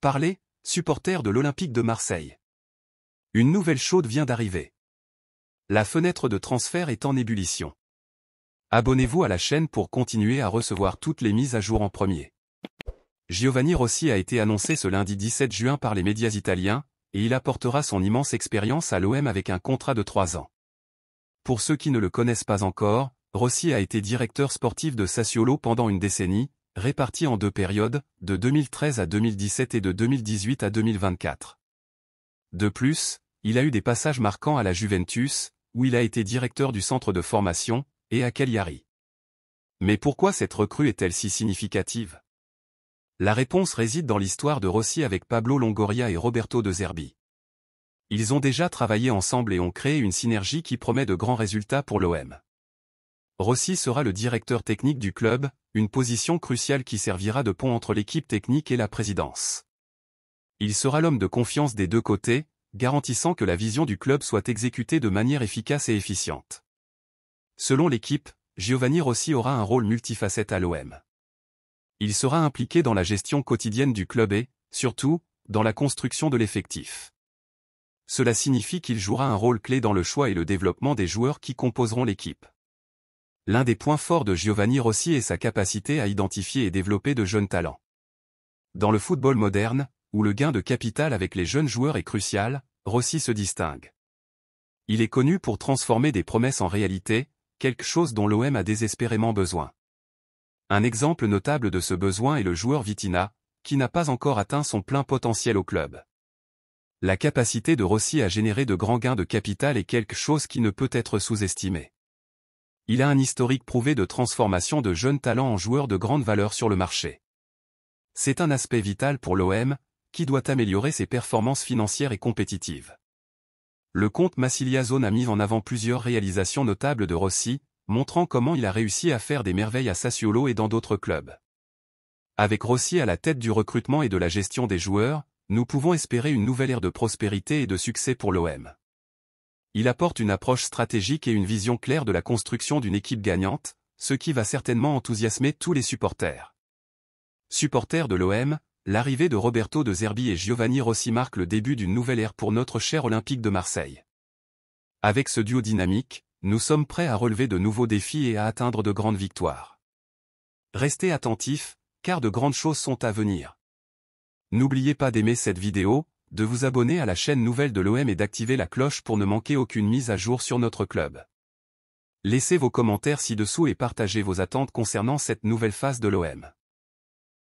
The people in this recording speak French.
Parlez, supporters de l'Olympique de Marseille. Une nouvelle chaude vient d'arriver. La fenêtre de transfert est en ébullition. Abonnez-vous à la chaîne pour continuer à recevoir toutes les mises à jour en premier. Giovanni Rossi a été annoncé ce lundi 17 juin par les médias italiens, et il apportera son immense expérience à l'OM avec un contrat de 3 ans. Pour ceux qui ne le connaissent pas encore, Rossi a été directeur sportif de Sassuolo pendant une décennie, répartie en 2 périodes, de 2013 à 2017 et de 2018 à 2024. De plus, il a eu des passages marquants à la Juventus, où il a été directeur du centre de formation, et à Cagliari. Mais pourquoi cette recrue est-elle si significative? La réponse réside dans l'histoire de Rossi avec Pablo Longoria et Roberto De Zerbi. Ils ont déjà travaillé ensemble et ont créé une synergie qui promet de grands résultats pour l'OM. Rossi sera le directeur technique du club, une position cruciale qui servira de pont entre l'équipe technique et la présidence. Il sera l'homme de confiance des deux côtés, garantissant que la vision du club soit exécutée de manière efficace et efficiente. Selon l'équipe, Giovanni Rossi aura un rôle multifacette à l'OM. Il sera impliqué dans la gestion quotidienne du club et, surtout, dans la construction de l'effectif. Cela signifie qu'il jouera un rôle clé dans le choix et le développement des joueurs qui composeront l'équipe. L'un des points forts de Giovanni Rossi est sa capacité à identifier et développer de jeunes talents. Dans le football moderne, où le gain de capital avec les jeunes joueurs est crucial, Rossi se distingue. Il est connu pour transformer des promesses en réalité, quelque chose dont l'OM a désespérément besoin. Un exemple notable de ce besoin est le joueur Vitinha, qui n'a pas encore atteint son plein potentiel au club. La capacité de Rossi à générer de grands gains de capital est quelque chose qui ne peut être sous-estimé. Il a un historique prouvé de transformation de jeunes talents en joueurs de grande valeur sur le marché. C'est un aspect vital pour l'OM, qui doit améliorer ses performances financières et compétitives. Le compte Massilia Zone a mis en avant plusieurs réalisations notables de Rossi, montrant comment il a réussi à faire des merveilles à Sassuolo et dans d'autres clubs. Avec Rossi à la tête du recrutement et de la gestion des joueurs, nous pouvons espérer une nouvelle ère de prospérité et de succès pour l'OM. Il apporte une approche stratégique et une vision claire de la construction d'une équipe gagnante, ce qui va certainement enthousiasmer tous les supporters. Supporters de l'OM, l'arrivée de Roberto De Zerbi et Giovanni Rossi marque le début d'une nouvelle ère pour notre cher Olympique de Marseille. Avec ce duo dynamique, nous sommes prêts à relever de nouveaux défis et à atteindre de grandes victoires. Restez attentifs, car de grandes choses sont à venir. N'oubliez pas d'aimer cette vidéo, de vous abonner à la chaîne nouvelle de l'OM et d'activer la cloche pour ne manquer aucune mise à jour sur notre club. Laissez vos commentaires ci-dessous et partagez vos attentes concernant cette nouvelle phase de l'OM.